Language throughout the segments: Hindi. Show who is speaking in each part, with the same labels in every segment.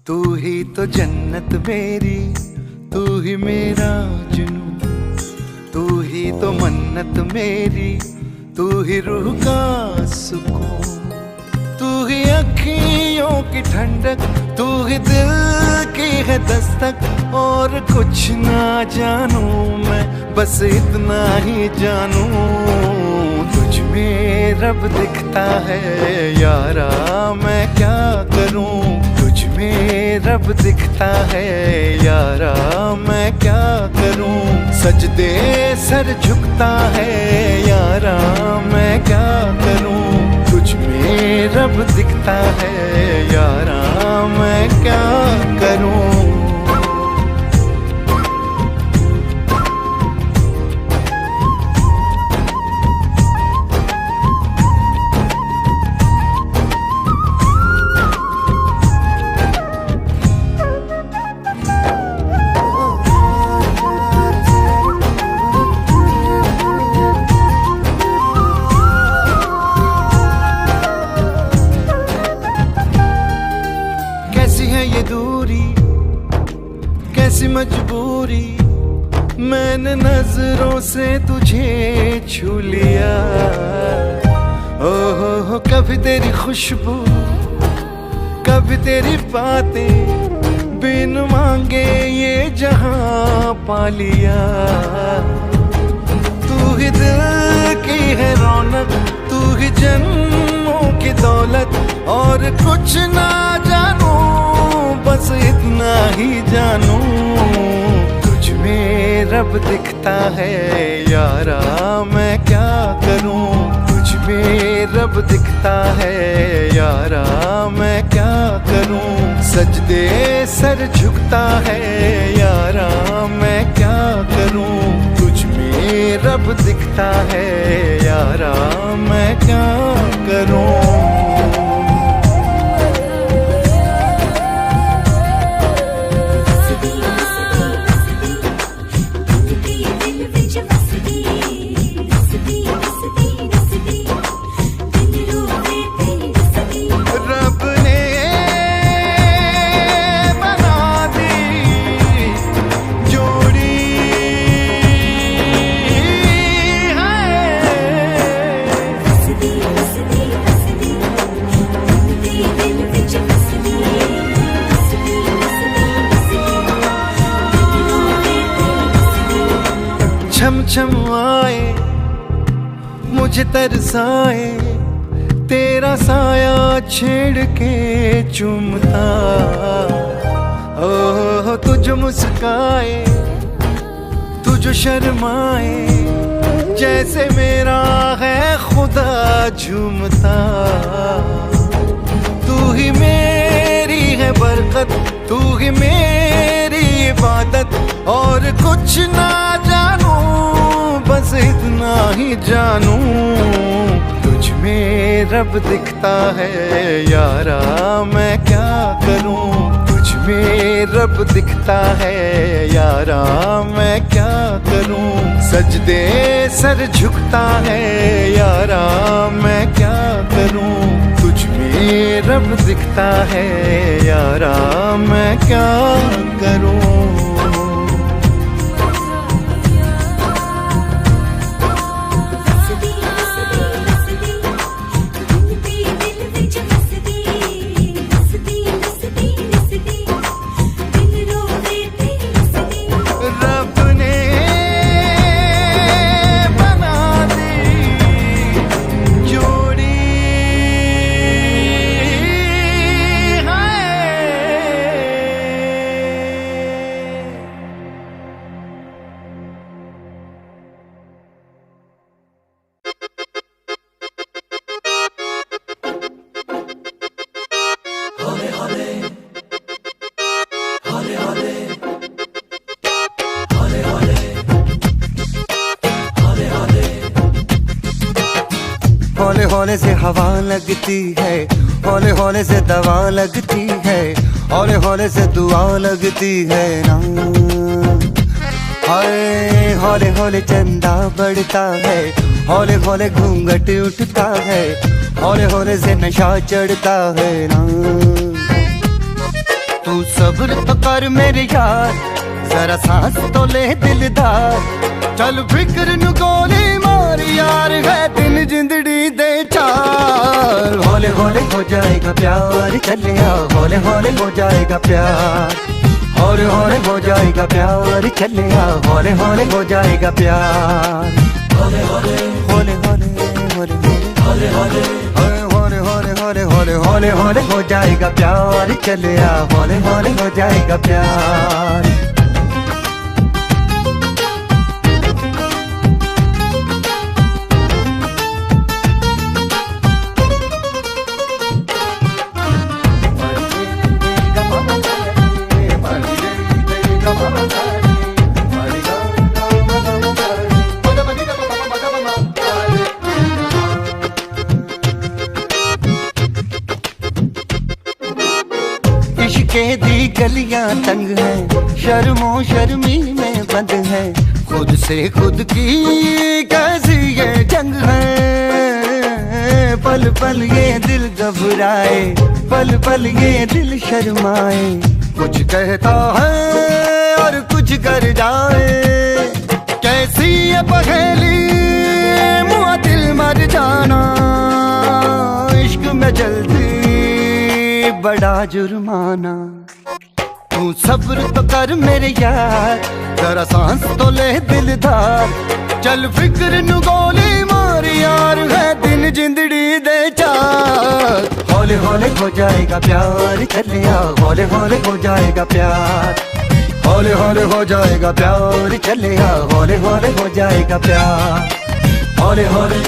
Speaker 1: तू ही तो जन्नत मेरी, तू ही मेरा जुनून, तू ही तो मन्नत मेरी, तू ही रूह का सुकून, तू ही अखियों की ठंडक, तू ही दिल की है दस्तक। और कुछ ना जानूं मैं, बस इतना ही जानूं, तुझ में रब दिखता है यारा, मैं क्या करूं। तुझ में रब दिखता है यारा, मैं क्या करूं। सजदे सर झुकता है यारा, मैं क्या करूं। तुझ में रब दिखता है यारा, मैं क्या करूं। ये दूरी कैसी मजबूरी, मैंने नजरों से तुझे छू लिया। ओहो कभी तेरी खुशबू, कभी तेरी बातें, बिन मांगे ये जहां पा लिया। तू ही दिल की है रौनक, तू ही जन्मों की दौलत। और कुछ ना जानू, बस इतना ही जानूं, तुझ में रब दिखता है यारा, मैं क्या करूं। तुझ में रब दिखता है यारा, मैं क्या करूं। सजदे सर झुकता है यारा, मैं क्या करूं। तुझ में रब दिखता है यारा, मैं क्या करूं। छम छम आए मुझे तरसाए, तेरा साया छेड़ के चूमता। ओह तुझ मुस्काए, तुझ शर्माए, जैसे मेरा है खुदा झूमता। तू ही मेरी है बरकत, तू ही मेरी इबादत। और कुछ ना जानूं, बस इतना ही जानूं, तुझ में रब दिखता है यारा, मैं क्या करूं। तुझ में रब दिखता है यारा, मैं क्या करूं। सजदे सर झुकता है यारा, मैं क्या करूं। तुझ में रब दिखता है यारा, मैं क्या करूं।
Speaker 2: हौले हौले से हवा लगती है, हौले हौले से दवा लगती है, हौले हौले से दुआ लगती है ना। हाय हौले हौले चंदा बढ़ता है, हौले हौले घूंघट उठता है, हौले हौले से नशा चढ़ता है ना। तू कर मेरे यार, जरा सांस तो ले दिलदार। चल फिक्र नु गोली मार यार, है दिन जिंदड़ी दे चार। हौले हौले हो जाएगा प्यार, चले आ हौले हौले हो जाएगा प्यार। हौले हौले हो जाएगा प्यार, चले आ हौले हौले हो जाएगा प्यार। हौले हौले हौले हौले हौले हौले हौले हौले हौले हौले हौले हौले हो जाएगा प्यार, चले आ हौले हौले हो जाएगा प्यार। इश्क़ दी गलियां तंग है, शर्मो शर्मी में बंद है। खुद से खुद की कैसी ये जंग है। पल पल ये दिल घबराए, पल पल ये दिल शर्माए। कुछ कहता है और कुछ कर जाए, कैसी ये पहेली मुआ दिल मर जाना। इश्क में जल्दी बड़ा जुर्माना। तू सब्र तो कर मेरे यार, जरा सांस तो ले दिलदार। चल फिक्र नु गोली मार यार, है दिन जिंदड़ी दे चार। हौले हौले हो जाएगा प्यार, चले आ हौले हौले हो जाएगा प्यार। हौले हौले हो जाएगा प्यार, चले आ हौले हौले हो जाएगा प्यार। हौले हौले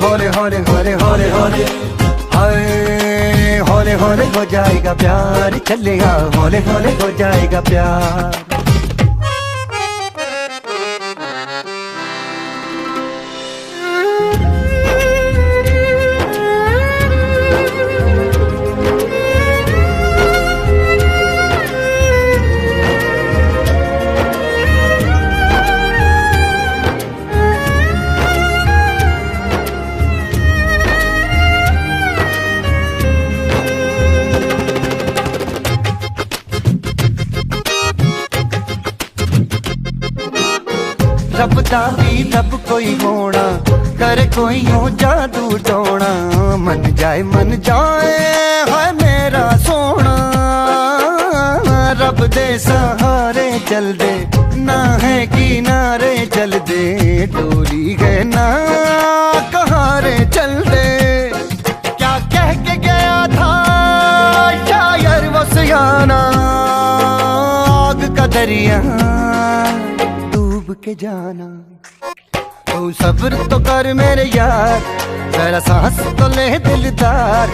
Speaker 2: हौले हौले हौले हौले हौले हौले हौले हो जाएगा प्यार, चलेगा हौले हौले हो जाएगा प्यार। रब दा भी रब कोई होना, करे कोई हो जादू टोना। मन जाए है मेरा सोना। रब दे सहारे चल दे, ना है किनारे चल दे। डोली गए ना कहारे चल दे। क्या कह के गया था शायर वो सियाना, आग का दरिया के जाना। तू सब्र तो कर मेरे यार, जरा सांस तो ले दिलदार।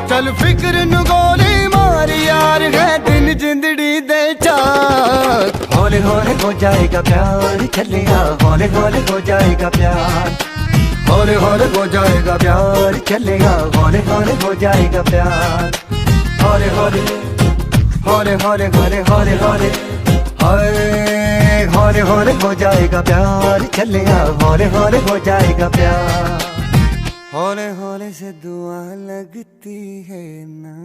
Speaker 2: चल फिक्र नु गोली मार यार, है दिन जिंदड़ी दे चार। हौले हौले हो जाएगा प्यार, चले आ हौले हौले हो जाएगा प्यार। हौले हौले हो जाएगा प्यार, चले आ हौले हौले हो जाएगा प्यार। हौले हौले हौले हौले हौले हौले हौले हौले हौले हो जाएगा प्यार, चले आ हौले हौले हो जाएगा प्यार। हौले हौले से दुआ लगती है ना।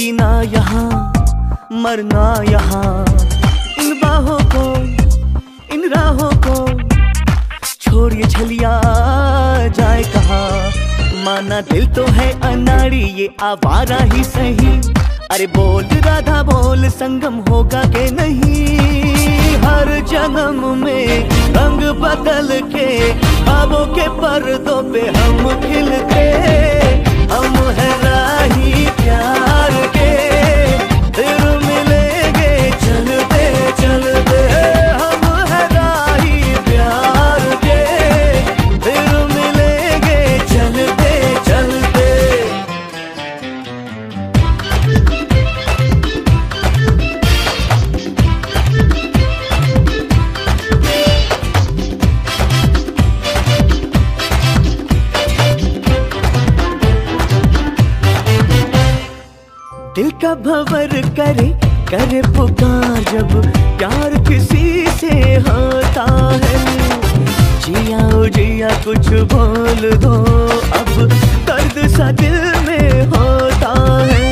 Speaker 3: जीना यहाँ मरना यहाँ, इन बाहों को इन राहों को छोड़िए छलिया जाए कहाँ। माना दिल तो है अनाड़ी ये आवारा ही सही, अरे बोल राधा बोल संगम होगा के नहीं। हर जन्म में रंग बदल के ख्वाबों के पर्दों पे हम खिलते, हम है राही प्यार के, फिर मिलेंगे चलते चलते। हम है राही प्यार के, फिर मिलेंगे चलते चलते। दिल का भंवर करे करे पुकार जब प्यार किसी से होता है। जिया ओ जिया कुछ बोल दो अब दर्द सा दिल में होता है।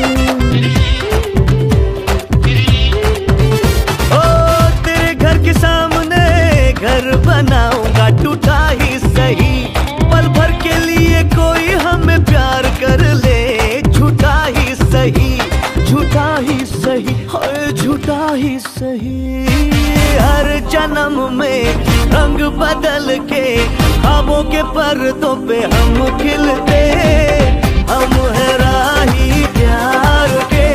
Speaker 3: ओ तेरे घर के सामने घर बनाऊंगा टूटा ही सही, पल भर के लिए कोई हमें प्यार कर ले झूठा ही सही, झूठा ही सही, हाय झूठा ही सही। हर जन्म में रंग बदल के ख्वाबों के पर्दों पे हम खिलते, हम है राही प्यार के,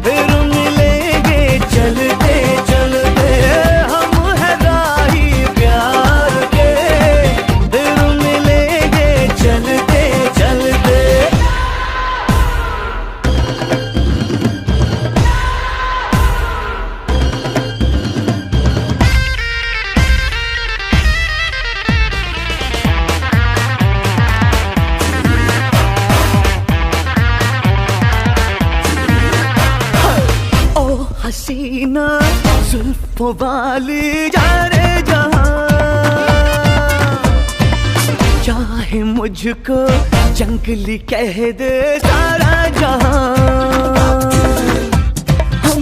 Speaker 3: फिर मिलेंगे चलते चलते। हम है राही प्यार के, फिर मिलेंगे चलते चलते। हसीना जुल्फों वाली जा रे जहां, चाहे मुझको जंगली कह दे सारा जहां।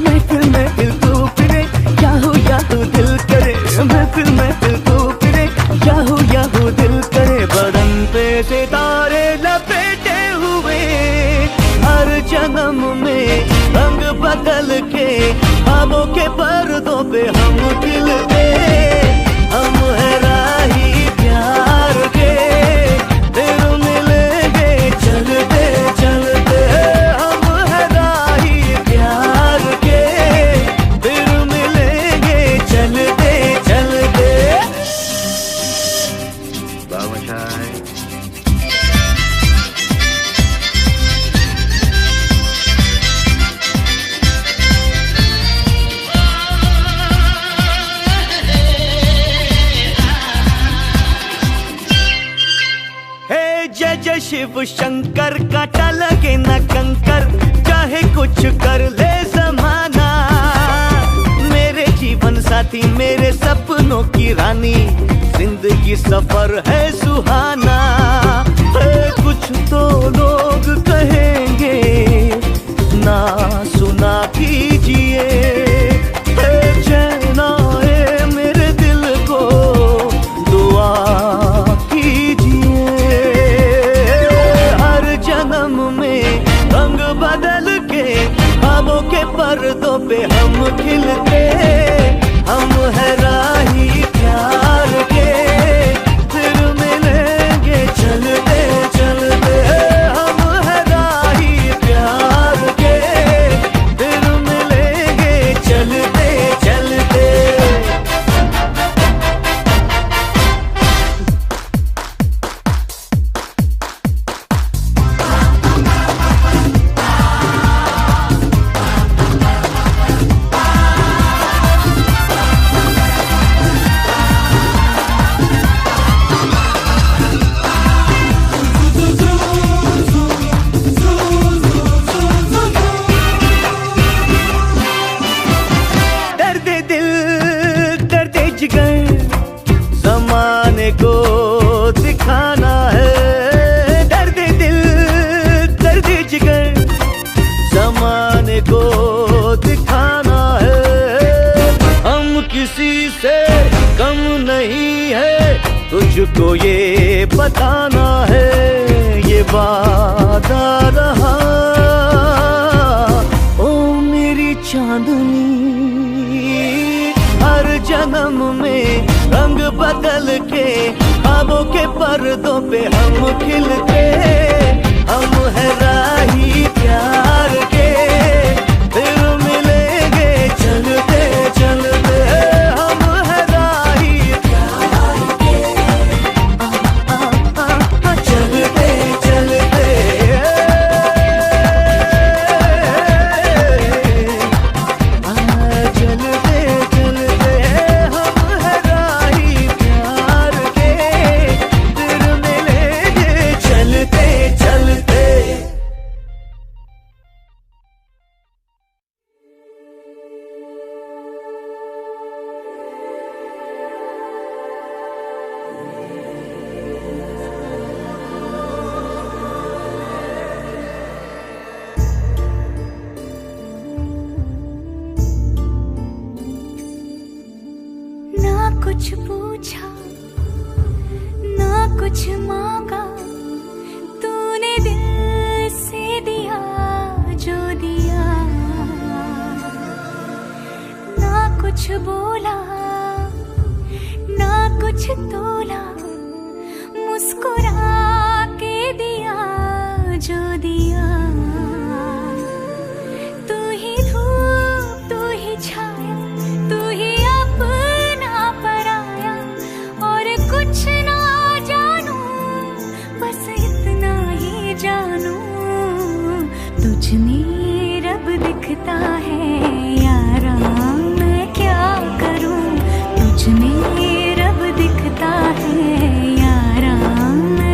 Speaker 3: महफिल महफिल तू फिरे याहू याहू दिल करे, महफिल महफिल तू फिरे याहू याहू दिल करे। बदन पे सितारे लपेटे हुए हर जन्म में रंग बदल के ख्वाबों के पर्दों पे हम खिलते, हम है राही प्यार के, फिर मिलेंगे चलते चलते। हम है राही प्यार के, फिर मिलेंगे चलते चलते।
Speaker 1: बाबाशाह
Speaker 3: जय जय शिव शंकर काटा लगे न कंकर, चाहे कुछ कर ले जमाना। मेरे जीवन साथी मेरे सपनों की रानी, जिंदगी सफर है सुहाना। कुछ तो लोग कहेंगे ना सुना कीजिए, चैन आए मेरे दिल को दुआ कीजिए। हर जन्म में रंग बदल के ख्वाबों के पर्दों पे हम खिलते, हम है राही प्यार के, फिर मिलेंगे चलते चलते। हम है राही प्यार के, फिर मिलेंगे चलते चलते। तुझको ये बताना है, ये वादा रहा। ओ मेरी चांदनी, हर जन्म में रंग बदल के ख्वाबों के पर्दों पे हम खिलते। हम है राही प्यार के, फिर मिलेंगे चलते चलते। हम है राही प्यार के, चलते चलते। चलते चलते हम है राही प्यार के, फिर मिलेंगे चलते चलते।
Speaker 4: ना कुछ पूछा, ना कुछ मांगा, तूने दिल से दिया जो दिया। ना कुछ बोला, ना कुछ तोला, मुस्कुरा के दिया जो दिया। तू ही धूप, तू ही छाया, तू ही अपना पराया, और कुछ ना जानू, बस इतना ही जानू। तुझ में रब दिखता है यारा, मैं क्या करूं। तुझ में रब दिखता है यारा, मैं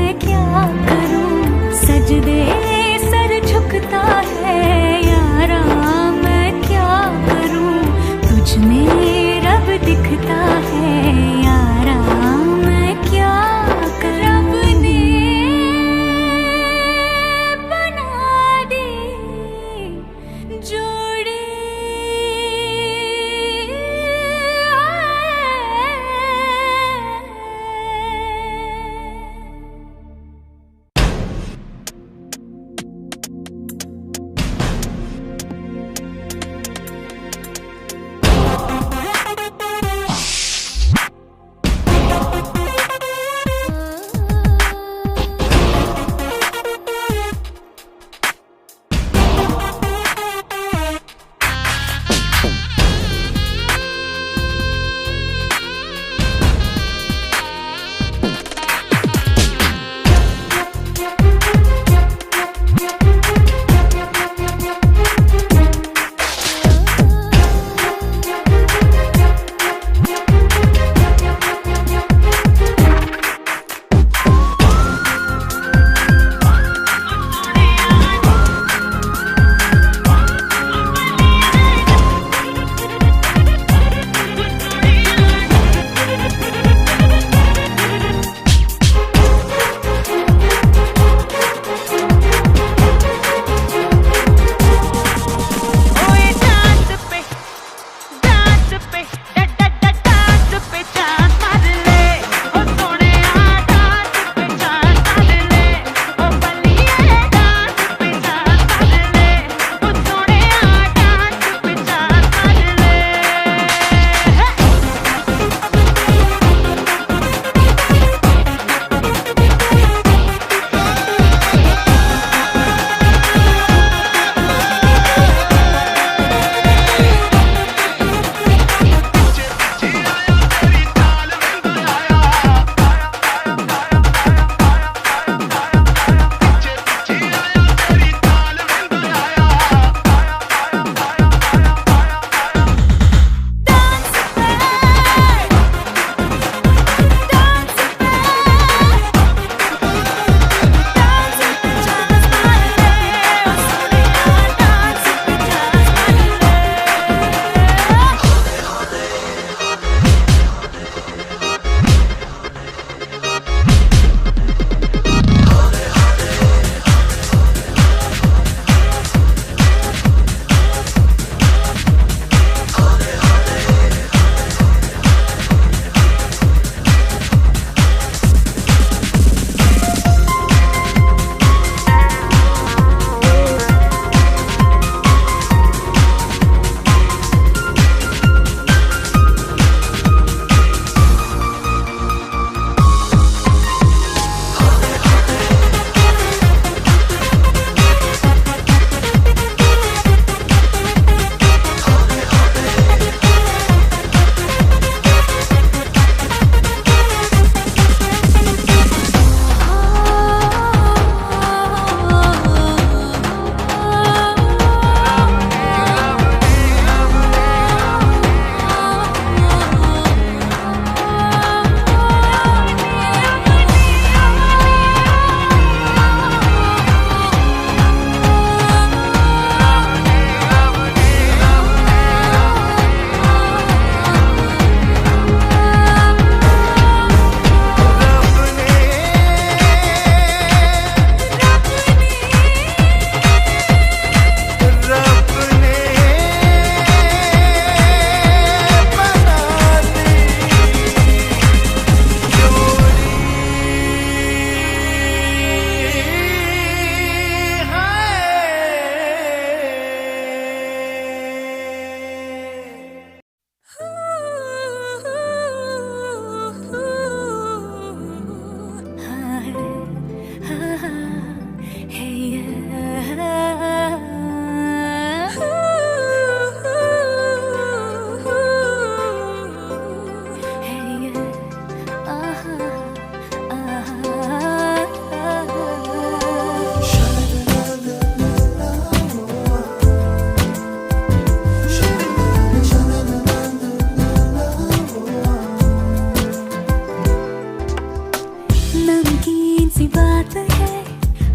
Speaker 4: सी बात है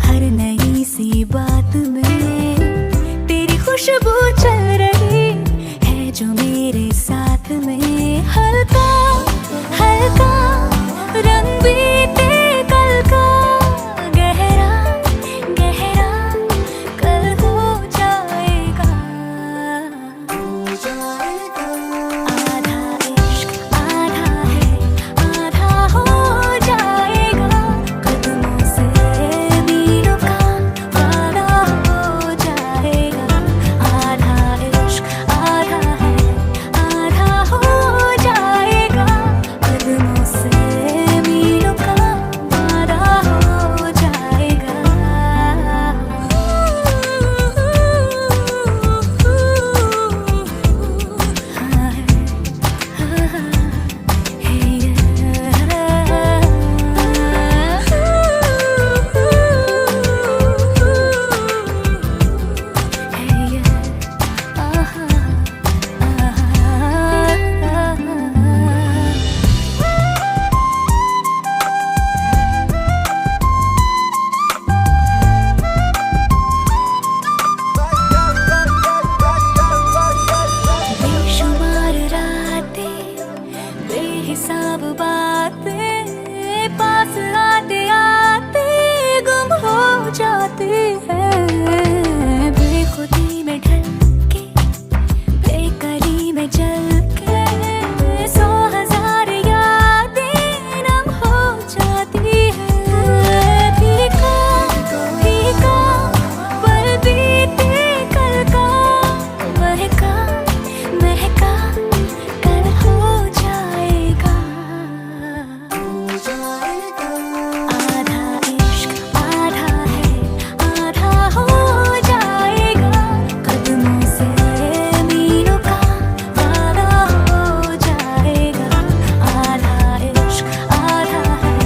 Speaker 4: हर नई सी बात में, तेरी खुशबू चल रही है जो मेरे साथ में। हल्का हल्का रंग बीते कल का, गहरा गहरा कल हो जाएगा। आधा इश्क आधा है, आधा हो जाएगा। कदमों से मीलों का वादा हो जाएगा। आधा इश्क आधा है, आधा हो जाएगा। कदमों से मीलों का वादा हो जाएगा। बेशुमार रातें, बेहिसाब बातें, पास आते आते गुम हो जाती है। बेखुदी में ढल के, बेकरी में जल के, 100,000 यादें नम हो जाती है। फीका फीका पल बीते कल का, महका महका कल हो जाएगा। आधा इश्क आधा है, आधा हो जाएगा। कदमों से मीलों का वादा हो जाएगा। आधा इश्क आधा है,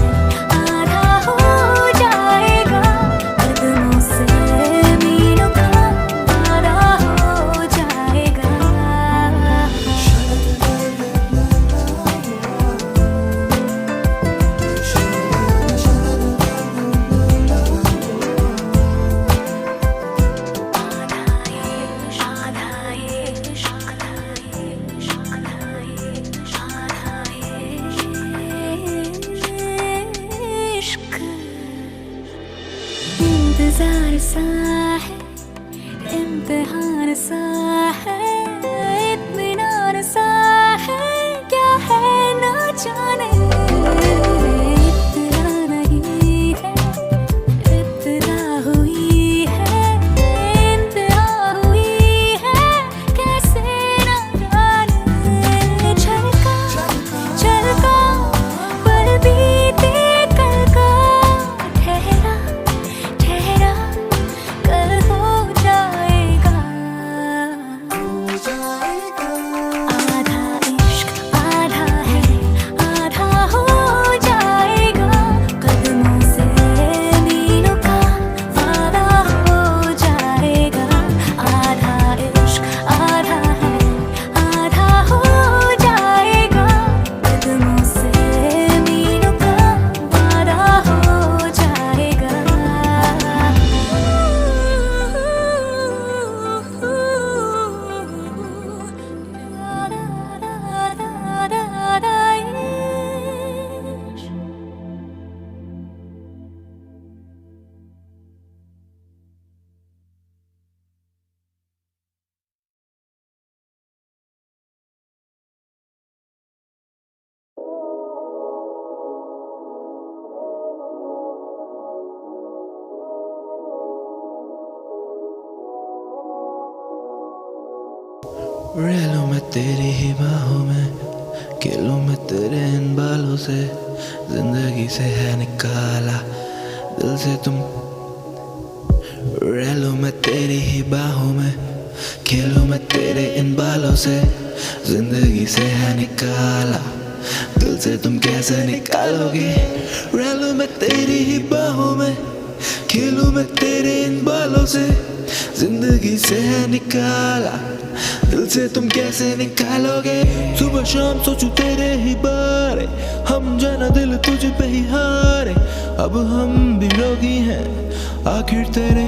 Speaker 4: आधा हो जाएगा। कदमों से मीलों का वादा हो जाएगा। इंतजार सा है, इम्तिहान सा है, इत्मीनान सा है, क्या है ना जाने। इब्तिदा नहीं है, इब्तिदा हुई है, इंतहा हुई है, कैसे ना जाने। छलका छलका पल बीते कल का, ठहरा ठहरा कल हो जाएगा। आधा इश्क आधा है, आधा हो जाएगा। कदमों से मीलों का वादा हो जाएगा। आधा इश्क आधा है, आधा हो जाएगा। कदमों से मीलों का वादा हो जाएगा।
Speaker 5: रेलों में तेरी ही बाहों में, खेलों में तेरे इन बालों से, जिंदगी से है निकाला दिल से तुम। रेलों में तेरी ही बाहों में, खेलों में तेरे इन बालों से, जिंदगी से है निकाला दिल से तुम कैसे निकालोगे। रेलों में तेरी ही बाहों में, खेलूं मैं तेरे इन बालों से, जिंदगी से है निकाला, दिल से तुम कैसे निकालोगे। सुबह शाम सोचूं तेरे ही बारे, हम जाना दिल तुझ पे ही हारे। अब हम भी रोगी हैं आखिर तेरे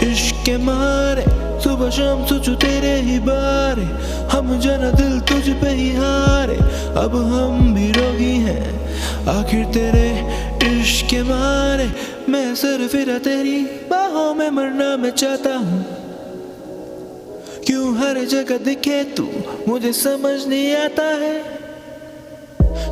Speaker 5: इश्क के मारे। सुबह शाम सोचूं तेरे ही बारे, हम जाना दिल तुझ पे ही हारे। अब हम भी रोगी हैं आखिर तेरे इश्क के मारे। मैं सर फिरा तेरी बाहों में मरना मैं चाहता हूँ, क्यों हर जगह दिखे तू मुझे समझ नहीं आता है।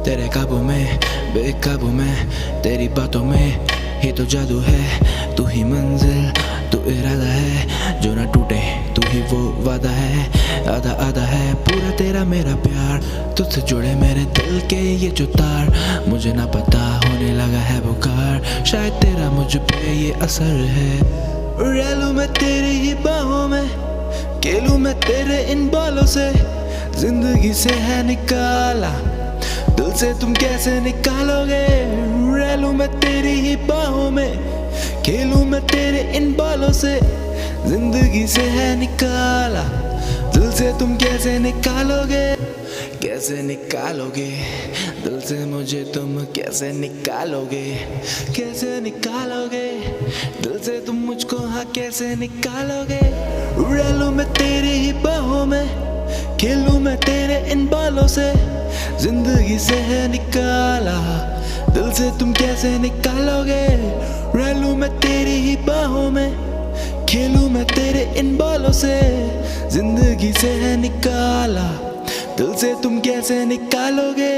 Speaker 5: तेरे काबू में बेकाबू में, तेरी बातों में ही तो जादू है। तू ही मंजिल तू इरादा है, जो ना टूटे तू ही वो वादा है। आधा आधा है पूरा तेरा मेरा प्यार, तुझसे जुड़े मेरे दिल के ये जो तार। मुझे ना पता होने लगा है बुखार, शायद तेरा मुझ पे ये असर है। रह लूं मैं तेरी ही बाहों में, खेलूं मैं तेरे इन बालों से, जिंदगी से है निकाला, दिल से तुम कैसे निकालोगे। रह लूं मैं तेरी ही बाहों में, खेलूं मैं तेरे इन बालों से, जिंदगी से है निकाला, दिल से तुम कैसे निकालोगे। कैसे निकालोगे दिल से मुझे तुम कैसे निकालोगे। कैसे निकालोगे दिल से तुम मुझको, हाँ कैसे निकालोगे। रह लूं मैं तेरी ही बाहों में, खेलूं मैं तेरे इन बालों से, जिंदगी से है निकाला, दिल से तुम कैसे निकालोगे। रह लूं मैं तेरी ही बाहों में, खेलूं मैं तेरे इन बालों से, जिंदगी से है निकाला, दिल से तुम कैसे निकालोगे।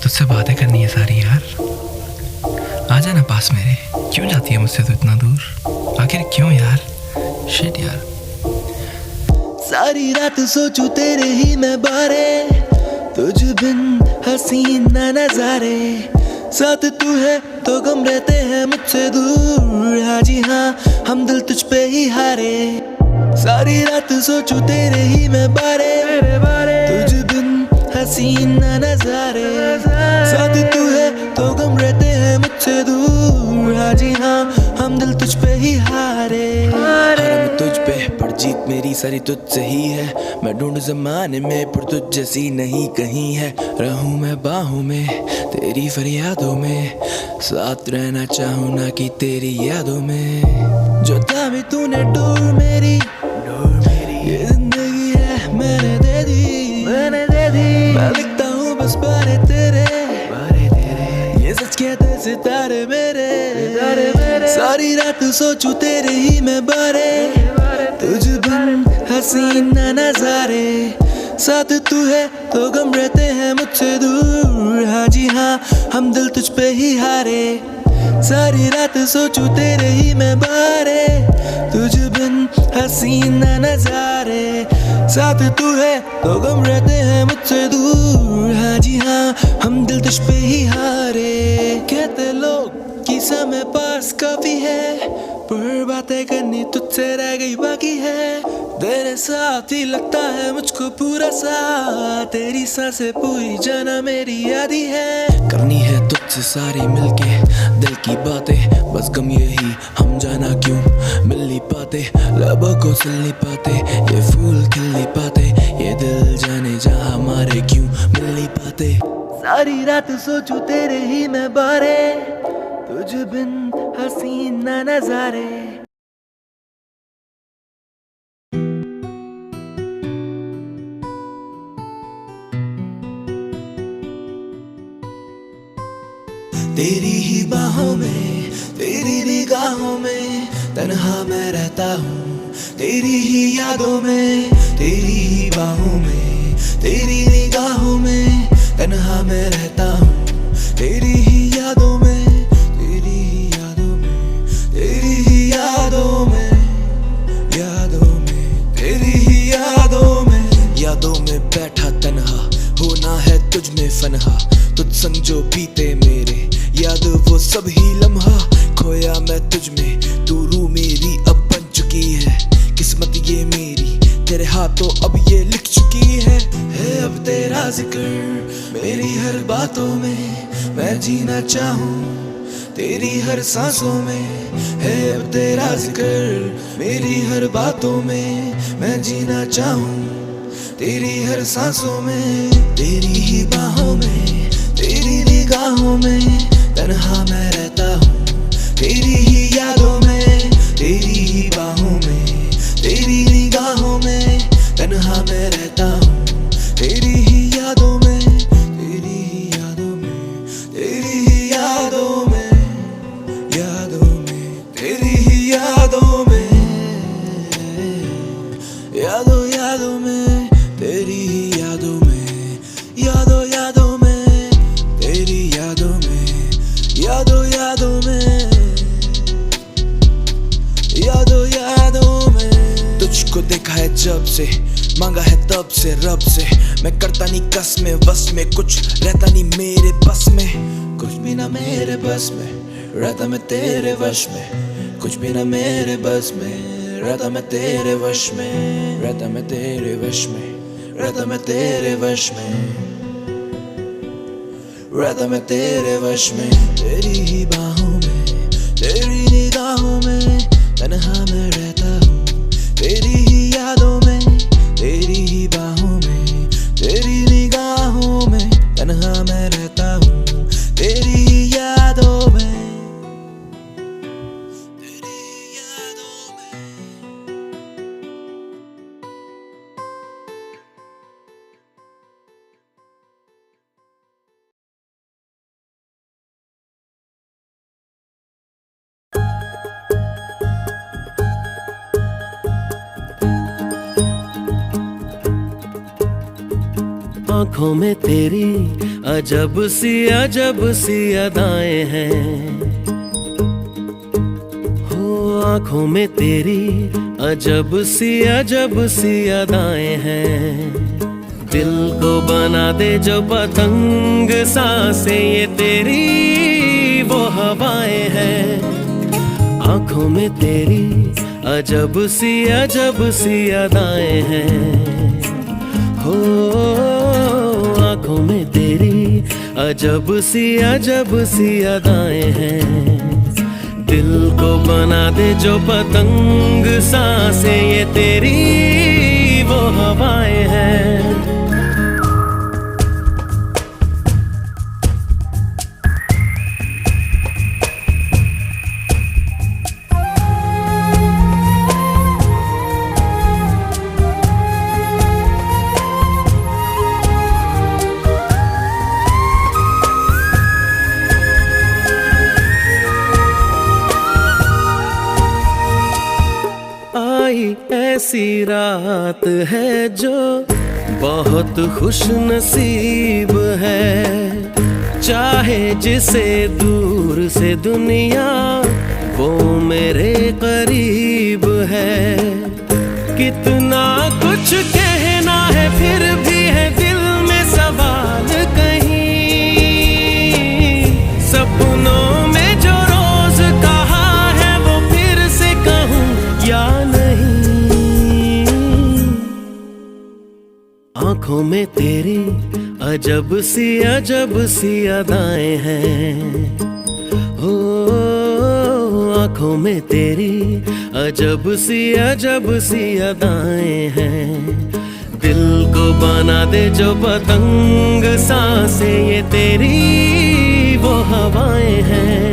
Speaker 6: तुझसे बातें करनी है सारी यार, आ जाना पास मेरे। क्यों जाती है मुझसे तू इतना दूर, आखिर क्यों यार। शिट यार।
Speaker 3: सारी रात सोचूं तेरे ही मैं बारे, तुझ बिन हसीन ना नजारे। साथ तू है तो गम रहते हैं मुझसे दूर, हाँ जी हाँ हम दिल तुझ पे ही हारे। सारी रात सोचूं तेरे ही मैं बारे, तुझ बिन हसीन ना नजारे। साथ तू है तो गम रहते हैं मुझसे दूर, हाँ जी हाँ हम दिल तुझ पे ही हारे।
Speaker 5: मैं तुझ पे पर जीत मेरी सारी तुझसे ही है। मैं ढूंढ जमाने में पर तुझ जैसी नहीं कहीं है। रहूं मैं बाहों में तेरी फरियादों में, साथ रहना चाहूं ना कि तेरी यादों में।
Speaker 3: जो थामी तूने डोर मेरी, ये जिंदगी है मैंने दे दी। मैं लिखता हूँ बस बारे तेरे, ये सच कहते सितारे मेरे। सारी रात सोचूं तेरे ही मैं बारे, तुझ बिन हसीन ना नजारे। साथ तू है तो गम रहते हैं मुझसे दूर, हाँ जी हाँ हम दिल तुझ पे ही हारे। सारी रात सोचूं तेरे ही मैं बारे, तुझ बिन हसीन ना नजारे। साथ तू है तो गम रहते हैं मुझसे दूर, हाँ जी हाँ हम दिल तुझ पे ही हारे। कहते लोग कि समय पास काफी है, पर बातें करनी तुझसे रह गई बाकी है। तेरे साथ ही लगता है मुझको पूरा सा, तेरी सांसें पूरी जाना मेरी यादी है।
Speaker 5: करनी है तुझसे सारी मिलके दिल की बातें, बस गम यही हम जाना क्यों मिल नहीं पाते। लबों को सिल नहीं पाते, ये फूल खिल नहीं पाते, ये दिल जाने जहाँ हमारे क्यों मिल नहीं पाते।
Speaker 3: सारी रात सोचूं तेरे ही मैं बारे, तुझ बिन हसीन ना नजारे।
Speaker 5: तेरी ही बाहों में तेरी निगाहों में तन्हा मैं रहता हूँ, तेरी ही यादों में तेरी ही बाहों में तेरी निगाहों में तन्हा मैं रहता हूँ। तेरी ही यादों में तेरी ही यादों में तेरी ही यादों में यादों में तेरी ही यादों में बैठा तन्हा सनहा, तुझ संग जो बीते मेरे, याद वो सब ही लम्हा। खोया मैं तुझ में, तू रूह मेरी अब बन चुकी है। किस्मत ये मेरी तेरे हाथों अब ये लिख चुकी है अब तेरा जिक्र मेरी हर बातों में, मैं जीना चाहूँ तेरी हर सांसों में। है अब तेरा जिक्र मेरी हर बातों में, मैं जीना चाहूँ तेरी हर सांसों में। तेरी ही बाहों में, तेरी निगाहों में तन्हा मैं रहता हूँ, तेरी ही यादों में। तेरी ही बाहों में, तेरी निगाहों में तन्हा मैं रहता हूँ, तेरी ही यादों में। तेरी ही यादों में, तेरी ही यादों में, यादों में, तेरी ही यादों में, यादों यादों में, तेरी ही यादों में, यादों यादों में, तेरी यादों में, यादों यादों में, यादों यादों में। तुझको देखा है जब से, मांगा है तब से रब से, मैं करता नहीं कस में बस में, कुछ रहता नहीं मेरे बस में। कुछ भी ना मेरे बस में, रहता मैं तेरे वश में। कुछ भी ना मेरे बस में, रहता मैं तेरे वश में। रहता मैं तेरे वश में, रहता मैं तेरे वश में, रहता मैं तेरे वश में। तेरी ही बाहों में, तेरी निगाहों में तन्हा मैं रहता हूँ, तेरी ही यादों में। तेरी ही बाहों में, तेरी निगाहों में तन्हा मैं रहता हूँ, तेरी ही यादों में, तेरी ही यादों में।
Speaker 3: आँखों में तेरी अजब सी अदाएं हैं। हो आँखों में तेरी अजब सी अदाएं हैं। दिल को बना दे जो पतंग सांसें, ये तेरी वो हवाएं हैं। आँखों में तेरी अजब सी अदाएं हैं। हो आँखों में तेरी अजब सी अदाएं हैं। दिल को बना दे जो पतंग सांसें, ये तेरी वो हवाएं हैं। ऐसी रात है जो बहुत खुश नसीब है। चाहे जिसे दूर से दुनिया, वो मेरे करीब है। कितना कुछ कहना है फिर भी है दिल में सवाल कहीं। सपनों में जो रोज कहा है वो फिर से कहूँ या नहीं। आँखों में तेरी अजब सी अदाएं हैं। हो आँखों में तेरी अजब सी अदाएं हैं। दिल को बना दे जो पतंग सांसें, ये तेरी वो हवाएं हैं।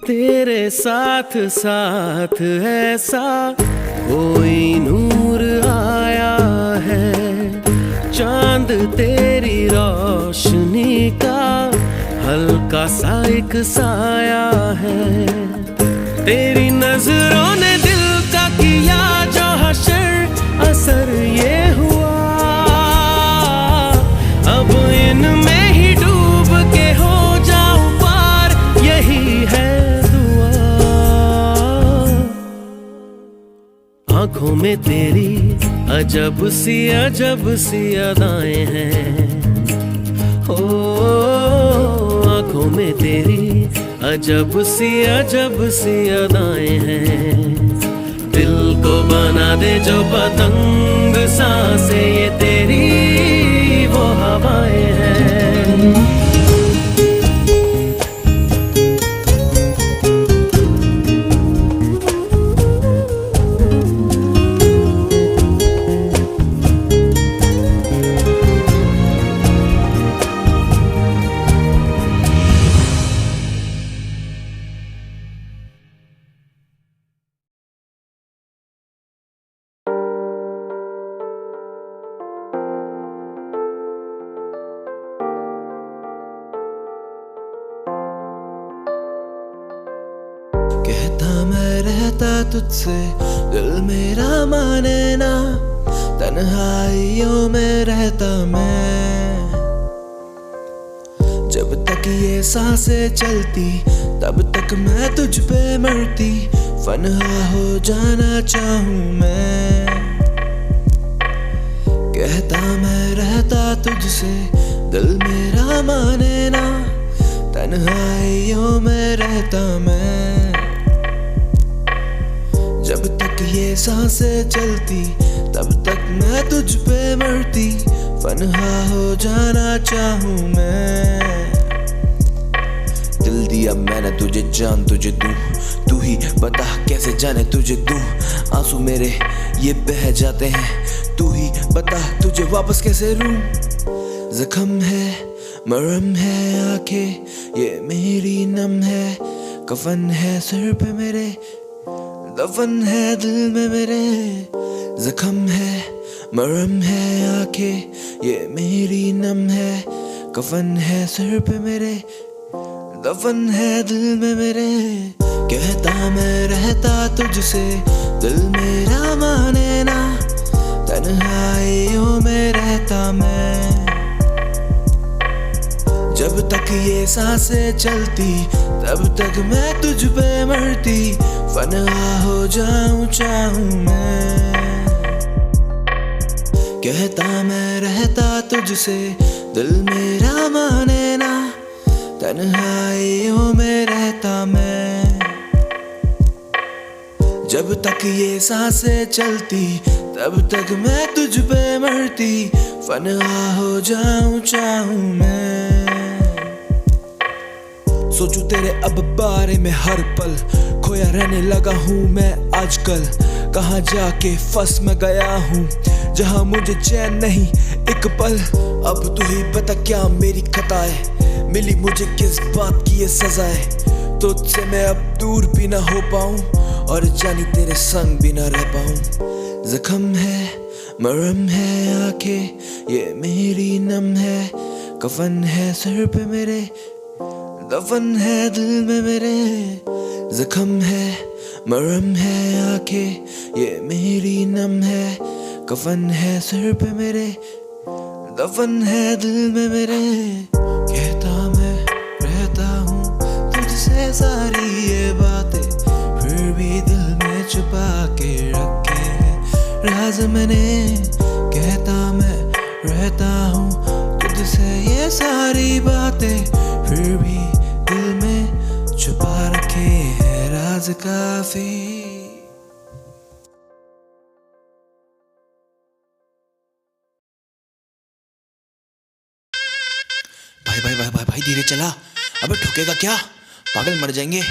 Speaker 3: तेरे साथ साथ ऐसा कोई नूर आया है। चांद चांद तेरी रोशनी का हल्का सा एक साया है। तेरी नजरों ने दिल का किया जो हशर, असर ये हुआ अब इनमें ही डूब के हो जाऊं पार, यही है दुआ। आंखों में तेरी अजब सी अदाएं हैं, ओ आंखों में तेरी अजब सी अदाएं हैं। दिल को बना दे जो पतंग सांसें, ये तेरी वो हवाएं हैं।
Speaker 5: कहता मैं रहता तुझसे, दिल मेरा माने ना, तन्हाइयों में रहता मैं। जब तक ये सांसें चलती तब तक मैं तुझ पे मरती, फना हो जाना चाहूं मैं। कहता मैं रहता तुझसे, दिल मेरा माने ना, तन्हाइयों में रहता मैं। जब तक ये सांसें चलती तब तक मैं तुझ पे मरती, फना हो जाना चाहूं मैं। दिल दिया मैंने तुझे, जान तुझे दूं, तू ही बता कैसे जाने तुझे दूं। आंसू मेरे ये बह जाते हैं, तू ही बता तुझे वापस कैसे लूं। जख्म है मरहम है आंखें ये मेरी नम है, कफन है सर पे मेरे, दफन है दिल में मेरे। जख्म है मरहम है आंखें ये मेरी नम है, कफन है सर पे मेरे, दफन है दिल में मेरे। कहता मैं रहता तुझसे, दिल मेरा माने ना, तन्हाइयों में रहता मैं। जब तक ये सांसें चलती तब तक मैं तुझ पे मरती, फना हो जाऊं चाहूं मैं। कहता मैं रहता तुझसे, दिल मेरा माने ना, तन्हाइयों में रहता मैं। जब तक ये सांसें चलती तब तक मैं तुझ पे मरती, फना हो जाऊं चाहूं मैं। सोचूं तेरे अब बारे में हर पल, खोया रहने लगा हूँ मैं आजकल। कहाँ जाके फंस मैं गया हूँ जहाँ मुझे चैन नहीं एक पल। अब तू ही बता क्या मेरी खता है, मिली मुझे किस बात की ये सजा है। तुझसे मैं अब दूर भी ना हो पाऊं और जानी तेरे संग भी ना रह पाऊं। जख्म है मरहम है आंखें ये मेरी नम है, कफन है सर पे मेरे, दफन है दिल में मेरे। जख्म है मरहम है आंखें ये मेरी नम है, कफन है सर पे मेरे, दफन है दिल में मेरे। कहता मैं रहता हूँ तुझसे सारी ये बातें, फिर भी दिल में छुपा के रखे हैं राज मैंने। कहता मैं रहता हूँ तुझसे ये सारी बातें, फिर भी दिल में छुपा रखे हैं राज काफी। भाई धीरे चला, अबे ठोकेगा क्या, पागल मर जाएंगे।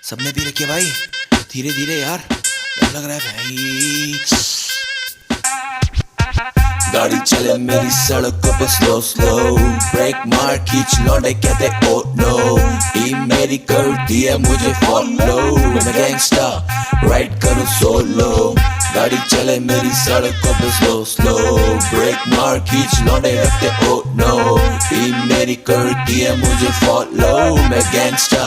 Speaker 5: सबने भी रखिए भाई, धीरे धीरे यार, डर लग रहा है भाई। गाड़ी चले मेरी सड़कों पे स्लो स्लो, ब्रेक मार खींच लौटे कहते ओ नो, टीम मेरी करती है मुझे फॉलो, मैं गैंगस्टा राइड करूं सोलो, गाड़ी चले मेरी सड़कों पे स्लो स्लो, ब्रेक मार खींच लौटे कहते ओ नो, टीम मेरी करती है मुझे फॉलो, मैं गैंगस्टा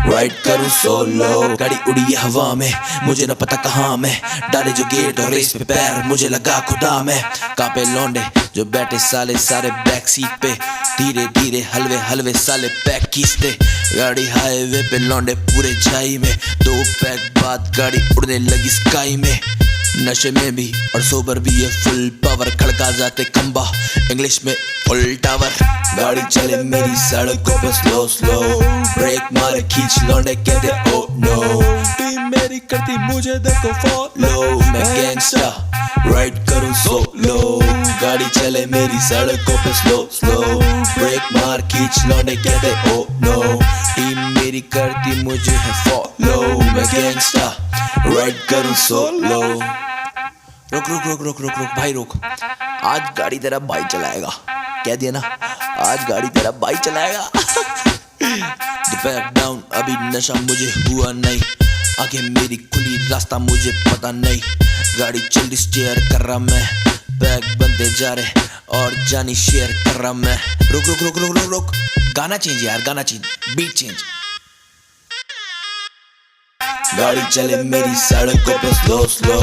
Speaker 5: राइड करूं सोलो, गाड़ी उड़ी हवा में मुझे न पता कहाँ मैं, डाले जो गेट और रेस पे पैर मुझे लगा खुदा में, कांपे लौंडे जो बैठे साले सारे बैक सीट पे, धीरे धीरे हलवे हलवे साले पैक खींचते, गाड़ी हाईवे पे लौंडे पूरे झाई में, 2 पैक बाद गाड़ी उड़ने लगी स्काई में, नशे में भी और सोबर भी ये फुल पावर, खड़का जाते खंबा इंग्लिश में फुल टावर, गाड़ी चले मेरी सड़कों पे स्लो स्लो, ब्रेक मारे खींच लौंडे कहते ओ नो, टीम मेरी करती मुझे देखो फॉलो, मैं गैंगस्टा राइड करूं सोलो, गाड़ी चले मेरी सड़कों पे स्लो स्लो, ब्रेक मार खींच लौंडे कहते ओ नो, टीम मेरी करती मुझे है फॉलो, मैं गैंगस्टा राइड करूं सोलो। रुक रुक रुक रुक रुक रुक भाई रुक, आज गाड़ी तेरा भाई चलाएगा, कह दिया ना आज गाड़ी तेरा भाई चलाएगा। दोपहर डाउन अभी नशा मुझे हुआ नहीं, आंखें मेरी खुली रास्ता मुझे पता नहीं, गाड़ी चल स्टेयर कर रहा मैं, बैग बनते जा रहे और जानी शेयर कर रहा मैं, रुक रुक रुक रुक रुक रुक, गाना चेंज यार, गाना चेंज, बीट चेंज, गाड़ी चले मेरी सड़कों पे स्लो स्लो,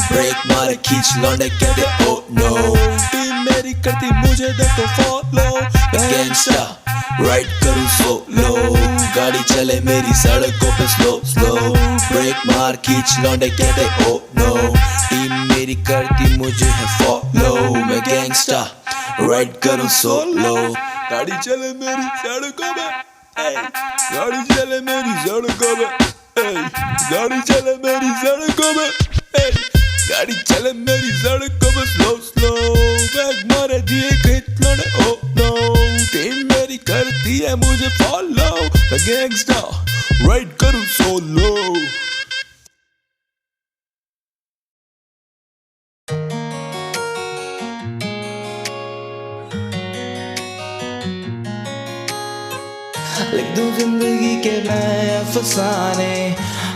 Speaker 5: ब्रेक मारे खींच लौंडे कहते ओ नो, टीम मेरी करती मुझे देखो फॉलो, मैं गैंगस्टा राइड करूं सोलो, गाड़ी चले मेरी सड़कों पे स्लो स्लो, ब्रेक मार खींच लौंडे कहते ओ नो, टीम मेरी करती मुझे है फॉलो, मैं गैंगस्टा राइड करूं सोलो, गाड़ी चले मेरी सड़कों पे, गाड़ी चले मेरी सड़कों पे, गाड़ी चले मेरी सड़कों में, गाड़ी चले मेरी सड़कों में स्लो स्लो, बैग मारे दिए खींच लौंडे ओ नो, टीम मेरी करती है मुझे फॉलो, मैं गैंगस्टा राइड करूं सोलो। लिख दूं जिंदगी के मैं अफसाने,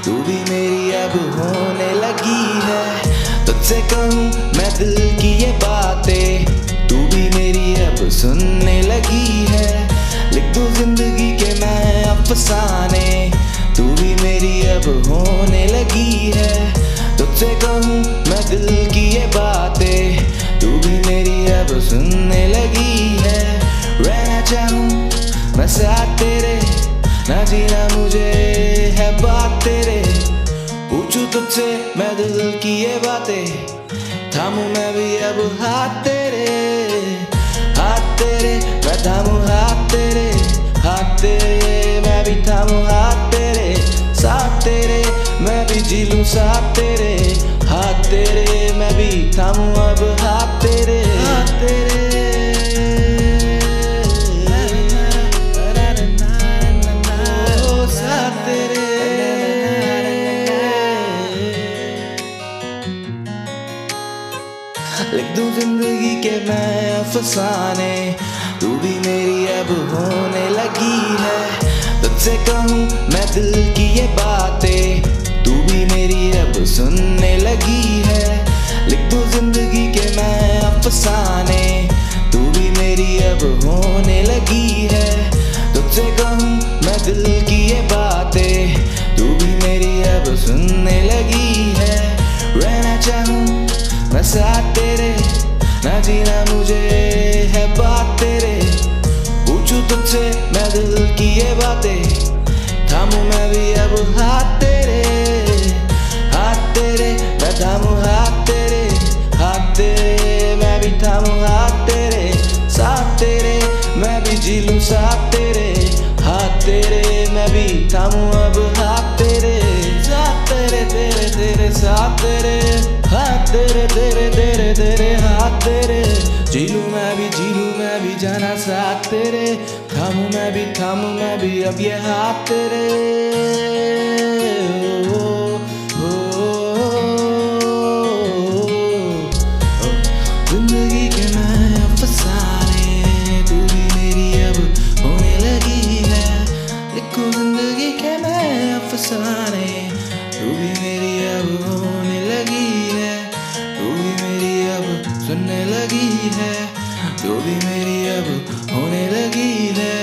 Speaker 5: तू भी मेरी अब होने लगी है, तुझसे कहूँ मैं दिल की ये बातें, तू भी मेरी अब सुनने लगी है, लिख दूं जिंदगी के मैं अफसाने, तू भी मेरी अब होने लगी है, तुझसे कहूँ मैं दिल की ये बातें, तू भी मेरी अब सुनने लगी है, रहना चाहूँ मैं साथ तेरे, ना जीना मुझे है बात तेरे, पूछूं तुझसे मैं दिल की ये बातें, थामूं मैं भी अब हाथ तेरे, मैं थामूं हाथ तेरे, मैं भी थामूं हाथ तेरे, साथ तेरे मैं भी जी लूं साथ तेरे, हाथ तेरे मैं भी थामूं अब हाथ तेरे, लिख दूं जिंदगी के मैं अफसाने, तू भी मेरी अब होने लगी है, तुझसे कहूँ मैं दिल की ये बातें, तू भी मेरी अब सुनने लगी है, लिख दूं जिंदगी के मैं अफसाने, तू भी मेरी अब होने लगी है, तुझसे कहूँ मैं दिल की ये बातें, तू भी मेरी अब सुनने लगी है, रहना चाहूँ मैं साथ तेरे, ना जीना मुझे है बात तेरे, पूछूं तुझसे मैं दिल की ये बातें, थामूं मैं भी अब हाथ तेरे, मैं थामूं हाथ तेरे, मैं भी थामूं हाथ तेरे, साथ तेरे मैं भी जी लूं साथ तेरे, हाथ तेरे मैं भी थामूं अब हाथ तेरे, साथ तेरे तेरे तेरे साथ तेरे, हाथ तेरे तेरे तेरे तेरे हाथ तेरे, जी लूं मैं भी जाना साथ तेरे, थामूं मैं भी अब ये हाथ तेरे, जिंदगी के अब होने लगी है।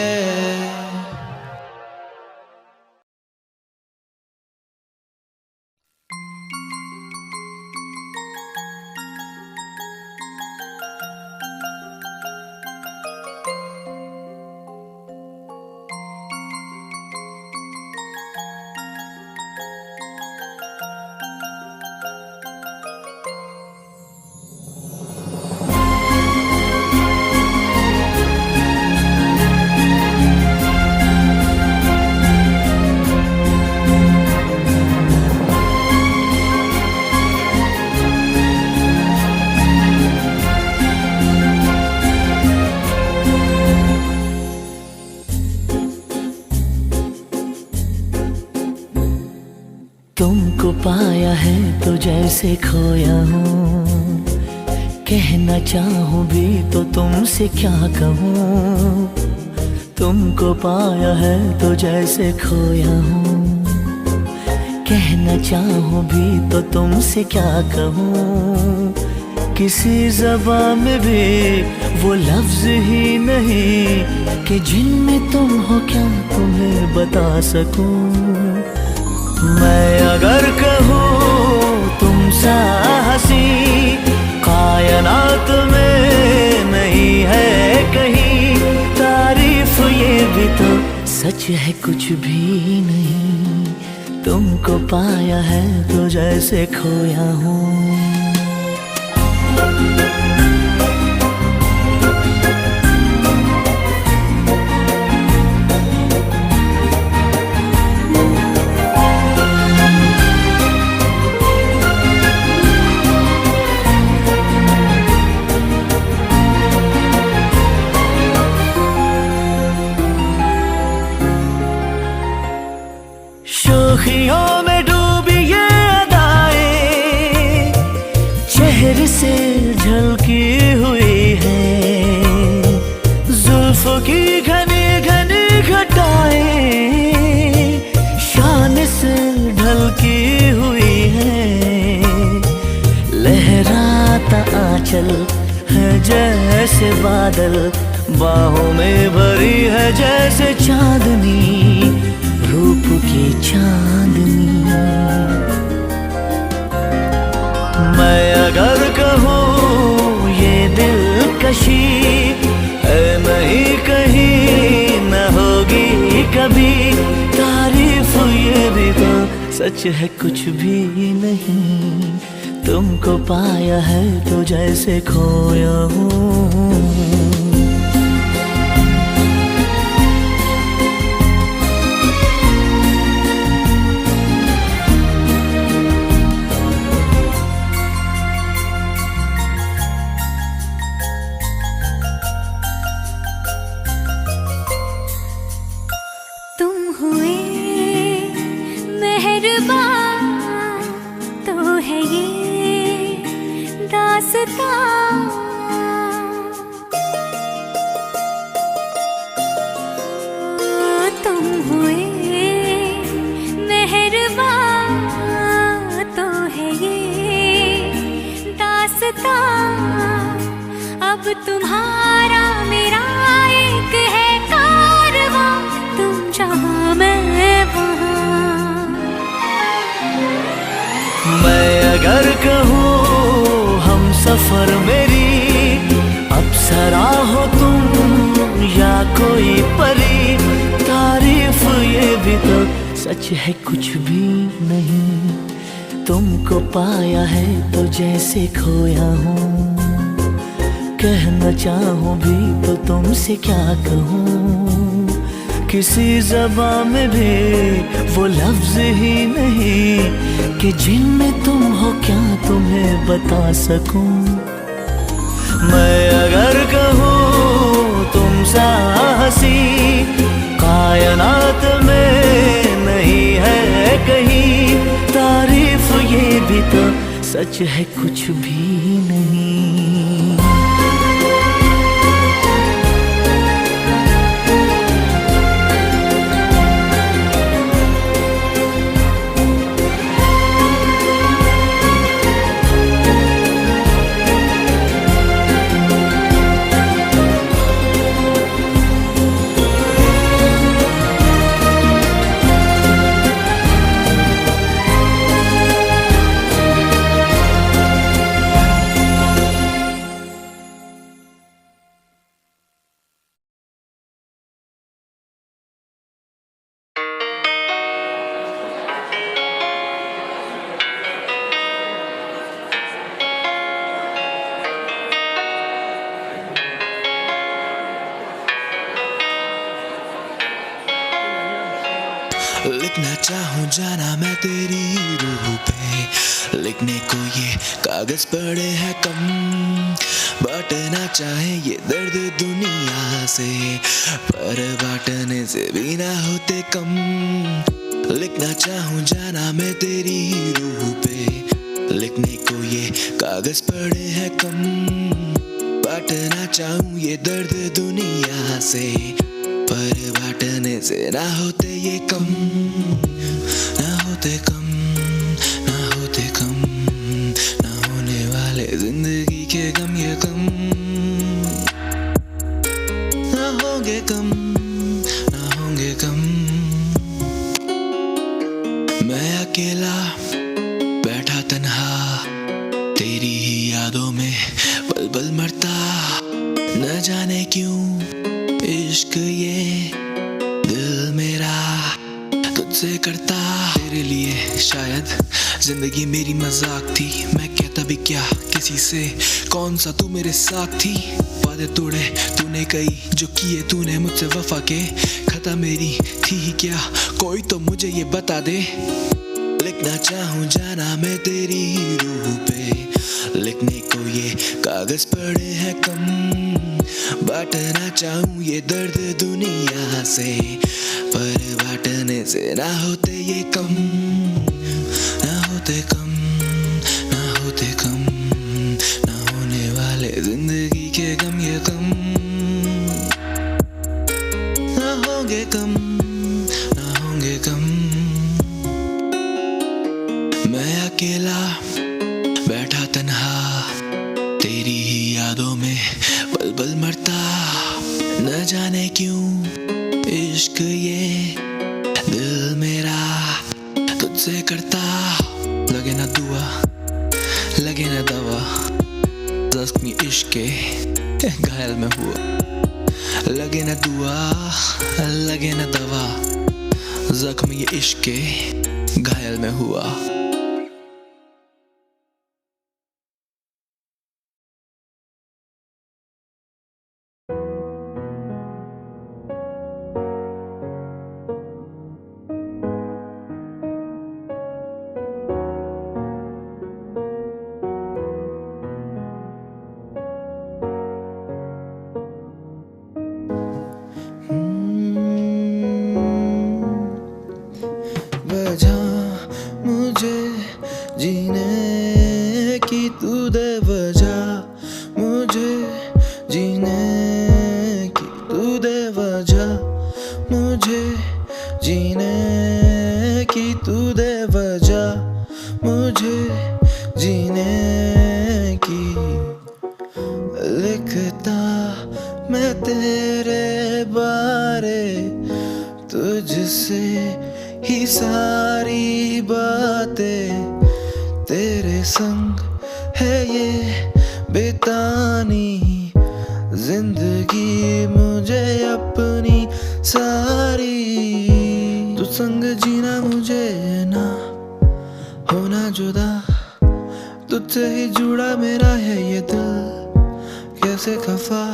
Speaker 7: तुमको पाया है तो जैसे खोया हूँ, कहना चाहूँ भी तो तुमसे क्या कहूँ। तुमको पाया है तो जैसे खोया हूँ, कहना चाहूँ भी तो तुमसे क्या कहूँ। किसी ज़बान में भी वो लफ्ज़ ही नहीं कि जिनमें तुम हो क्या तुम्हें बता सकूँ। मैं अगर कहूँ तुम सा हंसी कायनात में नहीं है कहीं, तारीफ ये भी तो सच है कुछ भी नहीं। तुमको पाया है तो जैसे खोया हूँ। शोखियों में डूबी ये अदाएं चेहरे से झलकी हुई है, जुल्फों की घनी घनी घटाएं शान से ढलकी हुई है। लहराता आंचल है जैसे बादल, बाहों में भरी है जैसे चांदनी, रूप की चांदनी। मैं अगर कहूँ ये दिलकशी है नहीं कहीं न होगी कभी, तारीफ ये भी तो सच है कुछ भी नहीं। तुमको पाया है तो जैसे खोया हूँ।
Speaker 4: तो है ये दास्तां, तुम हुए मेहरबान तो है ये दास्तां। अब तुम्हारा मेरा एक है कारवां, तुम जहाँ मैं वहाँ।
Speaker 7: मैं अगर कहूँ हम सफर मेरी अप्सरा हो तुम या कोई परी, तारीफ ये भी तो सच है कुछ भी नहीं। तुमको पाया है तो जैसे खोया हूँ, कहना चाहूँ भी तो तुमसे क्या कहूँ। किसी ज़बान में भी वो लफ्ज़ ही नहीं कि जिनमें तुम हो क्या तुम्हें बता सकूं। मैं अगर कहूँ तुम सा हंसी कायनात में नहीं है कहीं, तारीफ ये भी तो सच है कुछ भी नहीं।
Speaker 5: लिखना चाहूँ जाना मैं तेरी रूह पे, लिखने को ये कागज पड़े हैं कम, बांटना चाहे ये दर्द दुनिया से, पर बांटने से भी ना होते कम। लिखना चाहूँ जाना मैं तेरी रूह पे, लिखने को ये कागज पड़े हैं कम, बांटना चाहूँ ये दर्द दुनिया से, पर बांटने से ना होते ये कम, ना होते कम, ना होते कम, ना होने वाले जिंदगी के गम ये कम, ना होंगे कम, ना होंगे कम। मैं अकेला बैठा तन्हा तेरी ही यादों में पल पल मरता, न जाने क्यों इश्क ये दिल मेरा तुझसे करता। तेरे लिए शायद जिंदगी मेरी मजाक थी, मैं कहता भी क्या किसी से, कौन सा तू मेरे साथ थी। वादे तोड़े तूने कई जो किए तूने मुझसे, वफा के खता मेरी थी ही क्या, कोई तो मुझे ये बता दे। लिखना चाहूँ जाना मैं तेरी रूह पे, लिखने को ये कागज पड़े हैं कम, बांटना चाहूँ ये दर्द दुनिया से, पर बांटने से ना होते ये कम, ना होते कम, ना होते कम, ना होने वाले जिंदगी के गम ये कम, ना होंगे कम, ना होंगे कम। मैं अकेला बैठा तन्हा तेरी ही यादों में पल पल मरता, न जाने क्यों इश्क ये दिल मेरा तुझसे करता। लगे ना दुआ लगे ना दवा, जख्मी इश्क के घायल में हुआ, लगे ना दुआ लगे ना दवा, जख्मी ये इश्क के घायल में हुआ। वजह मुझे जीने की तू दे, वजह मुझे जीने की तू दे, वजह मुझे जीने की तू दे, वजह मुझे जीने की। लिखता मैं तेरे बारे, तुझसे ही सारी बातें, तेरे संग है ये बेतानी जिंदगी मुझे अपनी सारी। तू संग जीना मुझे ना होना जुदा, तुझसे ही जुड़ा मेरा है ये दिल, कैसे खफा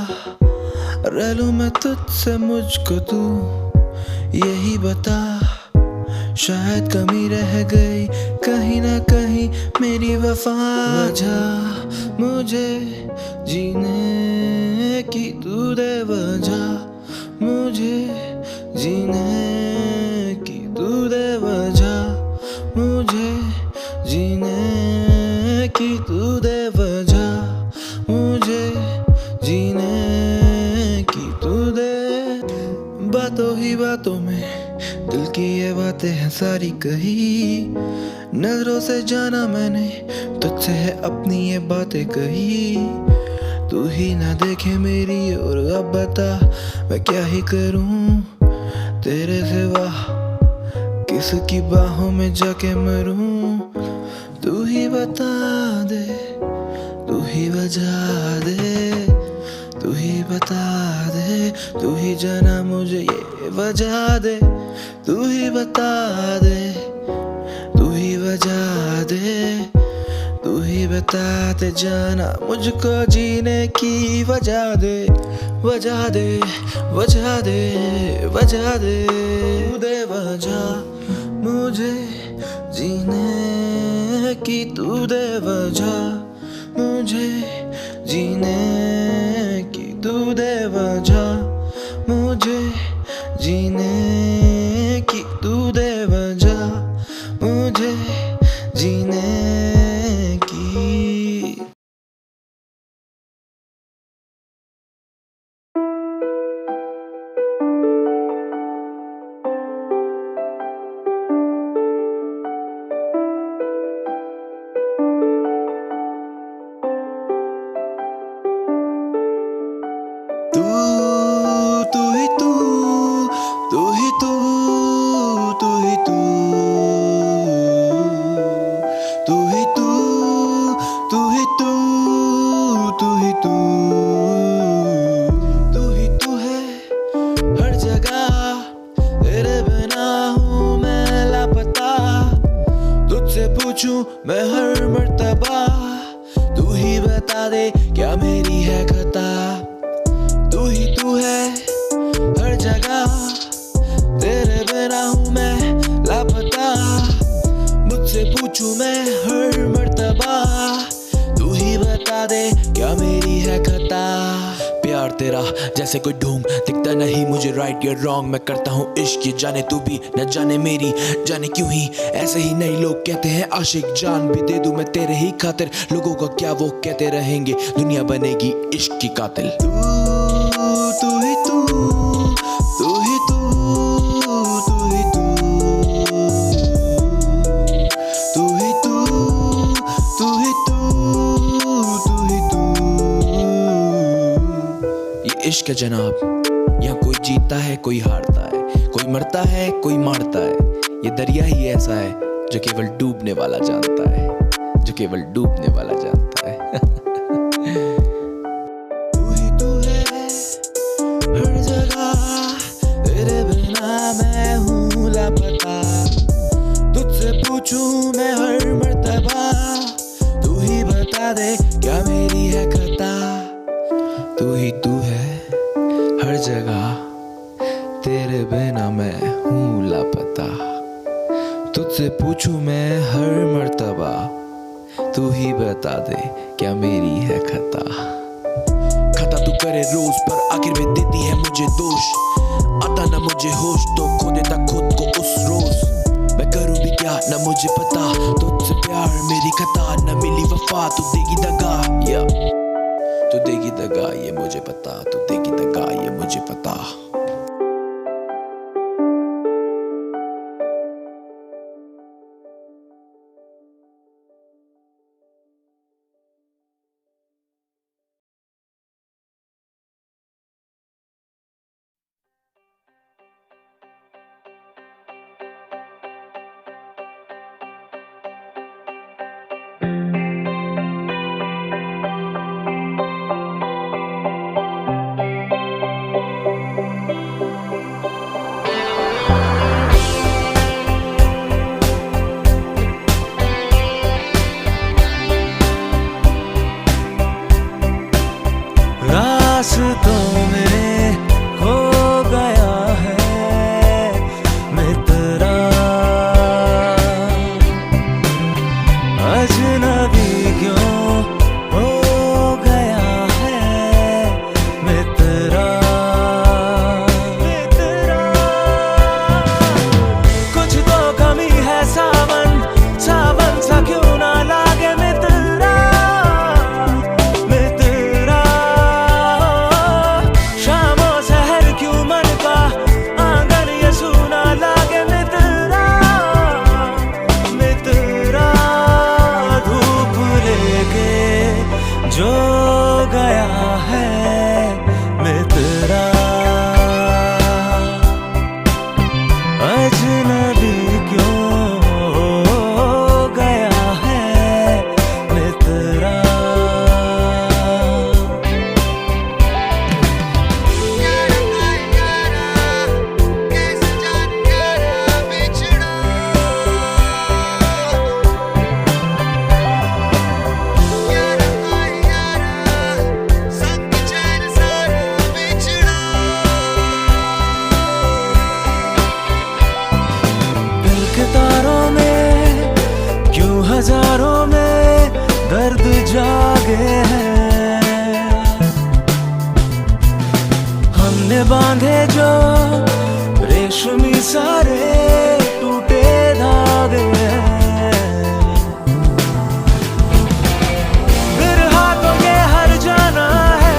Speaker 5: रह लूं मैं तुझसे, मुझको तू यही बता। शायद कमी रह गई कहीं ना कहीं मेरी वफा, वजह मुझे जीने की तू दे, वजह मुझे जीने की तू दे, वजह मुझे जीने की तू दे, वजह मुझे जीने की तू दे। बातों ही बातों में दिल की ये बातें हैं सारी कही, नजरों से जाना मैंने तुझसे है अपनी ये बातें कही। तू ही ना देखे मेरी और अब बता मैं क्या ही करूं, तेरे सिवा किसकी बाहों में जाके मरूं। तू ही बता दे, तू ही बजा दे, तू ही बता दे, तू ही जाना मुझे ये बजा दे, तू ही बता दे, तू ही बजा दे, तू ही बता दे जाना मुझको जीने की वजह दे, वजह दे, वजह दे, वजह दे, तू दे वजह मुझे जीने की तू दे वजह, मुझे जीने की तू दे वजह, मुझे जीने की तू दे वजह, मुझे जीने की। तू तू ही तू, तू ही तू, तू ही तू, तू ही तू, तू ही तू, तू ही तू, तू ही तू है हर जगह, तेरे बिना हूँ मैं लापता, तुझसे पूछूं मैं हर मर्तबा, तू ही बता दे क्या मेरी है खता। तू ही तू है हर जगह, तेरे बिना हूँ मैं लापता, मुझसे पूछूं मैं हर मर्तबा, तू ही बता दे क्या मेरी है खता। प्यार तेरा जैसे कोई ढूंढ दिखता नहीं मुझे, राइट या रॉन्ग मैं करता हूँ इश्क, ये जाने तू भी न जाने मेरी जाने क्यों ही ऐसे ही नहीं लोग कहते हैं आशिक, जान भी दे दूं मैं तेरे ही खातिर, लोगों का क्या वो कहते रहेंगे, दुनिया बनेगी इश्क की कातिल। तू तू ही तू, तू ही तू, तू ही तू, तू ही तू, तू ही तू, तू ही तू। ये इश्क है जनाब, यहाँ कोई जीतता है कोई हारता है, कोई मरता है कोई मारता है, ये दरिया ही ऐसा है जो केवल डूबने वाला जानता है, जो केवल डूबने वाला जानता है। तू ही तू है हर जगह, तेरे बिना मैं हूँ लापता, तुझसे पूछूं मैं हर मर्तबा, तू ही बता दे क्या मेरी है खता। तू ही तू है हर जगह, तेरे बिना मैं हूँ लापता, तुझसे पूछूं मैं हर मर्तबा, तू ही बता दे क्या मेरी है खता। खता तू करे रोज पर आखिर में देती है मुझे दोष, आता ना मुझे होश तो खो देता खुद को उस रोज, मैं करूँ भी क्या ना मुझे पता, तुझसे प्यार मेरी खता, न मिली वफा तू देगी दगा, तू देगी दगा ये मुझे पता, तू देगी दगा ये मुझे पता।
Speaker 3: धागे हैं, हमने बांधे जो रेशमी सारे टूटे धागे हैं। बिरहा तो ये हर जाना है,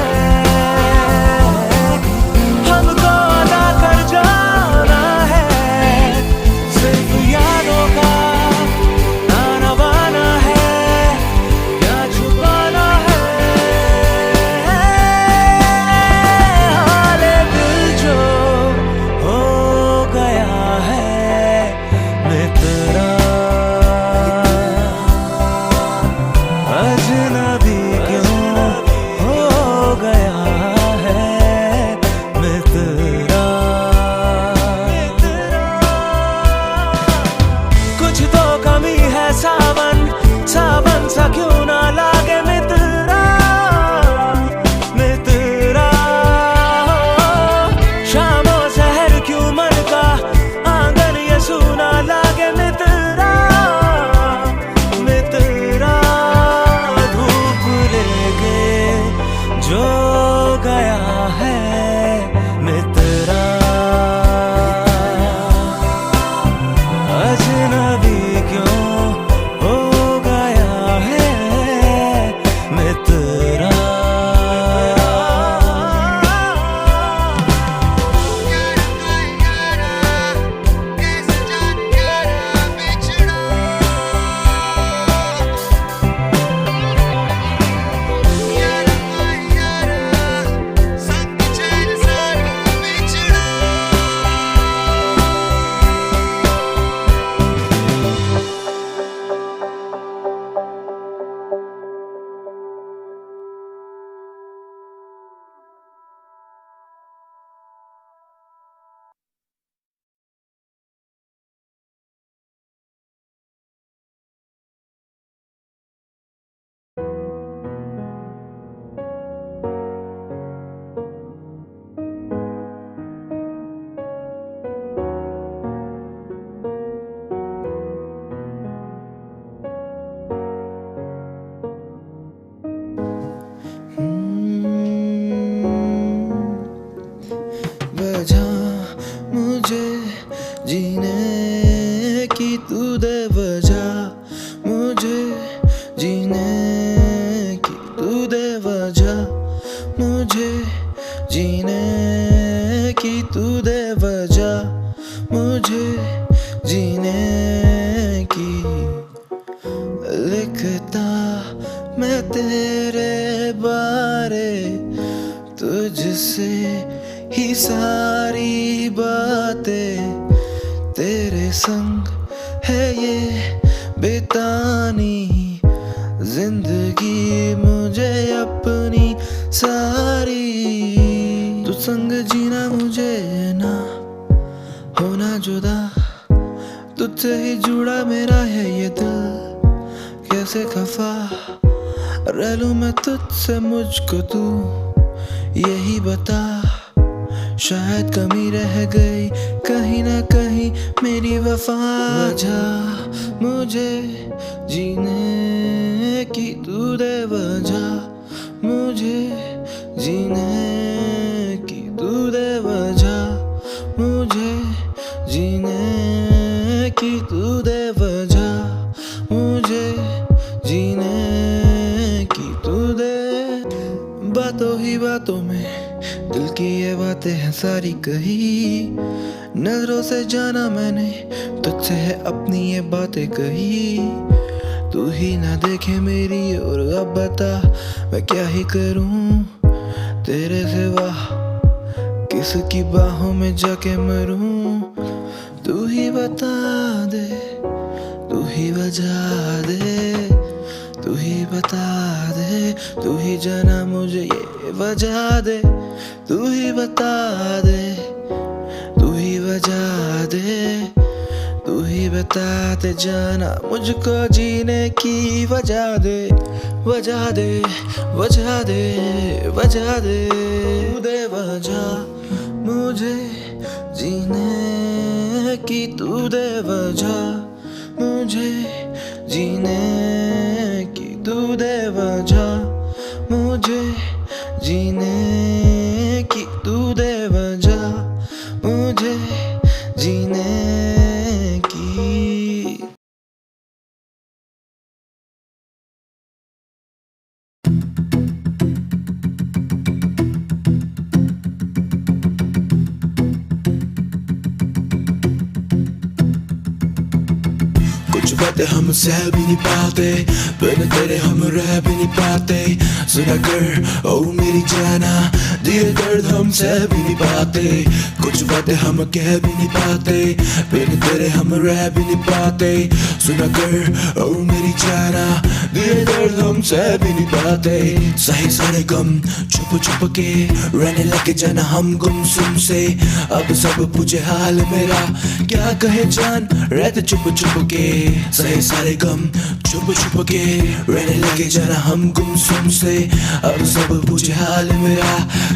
Speaker 3: हमको अदा कर जाना है, सिर्फ यादों का आना बाना है, क्या छुपाना है। हाले दिल जो हो गया है मित्रा, अजनबी क्यों हो गया है मित्रा। कुछ तो कमी है सावन, सावन सा क्यों ना लागे मित्रा, मित्रा। शामो शहर क्यों मन का आंगन ये सूना लागे मित्रा, मित्रा। धूप लेके जो गया है मित्रा, अजनबी क्यों हो गया है मित्रा।
Speaker 5: वजह मुझे जीने की तू दे, वजह मुझे जीने की तू दे, वजह मुझे जीने की तू दे, वजह मुझे जीने की। लिखता मैं तेरे बारे, तुझसे ही सारी बातें, तेरे संग है ये बितानी जिंदगी मुझे अपनी सारी। तू संग जीना मुझे ना होना जुदा, तुझसे ही जुड़ा मेरा है ये दिल, कैसे खफा रह लूं मैं तुझसे, मुझको तू यही बता। शायद कमी रह गई कहीं ना कहीं मेरी वफा, वजह मुझे जीने की तू दे, वजह मुझे जीने की तू दे, वजह मुझे जीने की तू दे, वजह मुझे जीने की तू दे। बातों ही बातों में दिल की ये बातें हैं सारी कही, नजरों से जाना मैंने तुझसे है अपनी ये बातें कही। तू ही ना देखे मेरी और अब बता मैं क्या ही करूं, तेरे सिवा किसकी बाहों में जाके मरूं। तू ही बता दे, तू ही बजा दे, तू ही बता दे, तू ही जाना मुझे ये वजह दे। तू ही बता दे, तू ही बजा दे, तू ही बता दे जाना मुझको जीने की वजह दे, वजह दे, वजह दे, वजह दे, तू दे वजह मुझे जीने की, तू दे वजह मुझे जीने की, तू दे वजह मुझे जीने की। कुछ बातें हम सह भी नहीं पाते, बिन तेरे हम रह भी नहीं पाते। सुना कर ओ मेरी जाना, दिए दर्द हम सह भी नहीं पाते। कुछ बातें हम कह भी नहीं पाते, बिन तेरे हम रह भी नहीं पाते। सुना कर ओ मेरी जाना, दिए दर्द हम सह भी नहीं पाते। सही सारे गम छुप छुप के रहने लगे जाना हम गुमसुम से। अब सब पूछे हाल मेरा, क्या कहे जान रहते चुप चुप के। सही सारे गम छुप छुप के रहने लगे जाना हम गुमसुम से। अब सब पूछे हाल मेरा,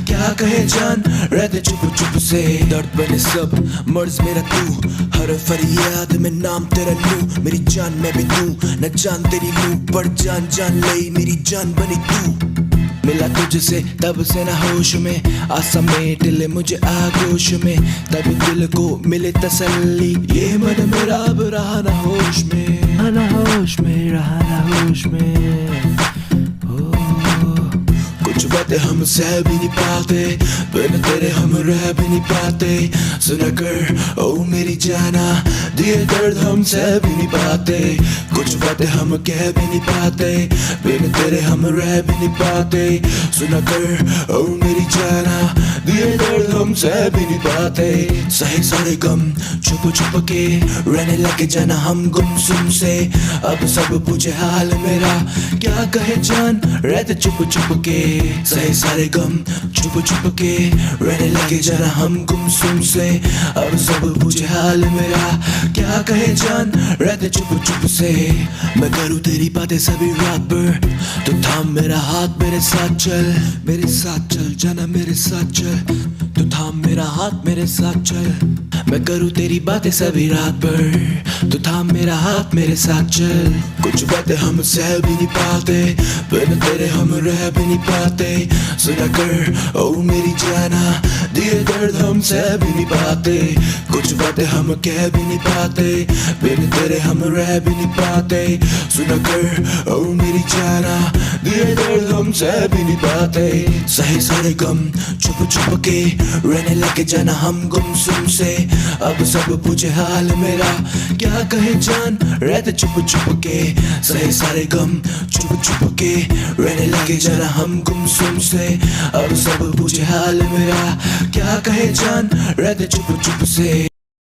Speaker 5: क्या कहे जान रहते चुप चुप से। दर्द बने सब मर्ज मेरा तू, हर फरियाद में नाम तेरा लूं। मेरी जान मैं भी तू, न जान तेरी लूं, पर जान जान ले मेरी जान बनी तू। मिला तुझसे तब से ना होश में, आसा में दिल मुझे आगोश में। तभी दिल को मिले तसल्ली, ये मन मेरा अब रहा ना होश में। ना होश में रहा ना होश में। कुछ बातें हम सह भी नहीं पाते, बिन तेरे हम रह भी नहीं पाते। सुना कर ओ मेरी जाना, दिए दर्द हम सह भी नहीं पाते। कुछ बातें हम कह भी नहीं पाते, बिन तेरे हम रह भी नहीं पाते। सुना कर ओ मेरी जाना, दिए दर्द हम सह भी नहीं पाते। सही सारे गम छुप छुप के रहने लगे जाना हम गुमसुम से। अब सब पूछे हाल मेरा, क्या कहे जान रहते चुप चुप के। सही सारे गम छुप छुप के रहने लगे जाना हम गुमसुम से। अब सब पूछे हाल मेरा, क्या कहे जान रहते चुप चुप से। मैं करूँ तेरी बातें सभी रात भर, तो थाम मेरा हाथ मेरे साथ चल। मेरे साथ चल जाना मेरे साथ चल, तो थाम मेरा हाथ मेरे साथ चल। मैं करूँ तेरी बातें सभी रात भर, तो थाम मेरा हाथ मेरे साथ चल। कुछ बातें हम सह भी नहीं पाते, बिन तेरे हम रह भी नहीं पाते। सुना कर ओ मेरी जाना, दिए दर्द हम सह भी नहीं पाते। कुछ बातें हम कह भी नहीं पाते, बिन तेरे हम रह भी नहीं पाते। सुना कर ओ मेरी जाना, दिए दर्द हम सह भी नहीं पाते। सही सारे गम छुप छुप के रहने लगे जाना हम गुमसुम से। अब सब पूछे हाल मेरा, क्या कहे जान रहते चुप चुप के। सही सारे गम छुप छुप के रहने लगे जाना हम गुमसुम से। अब सब पूछे हाल मेरा, क्या कहे जान रहते चुप चुप से।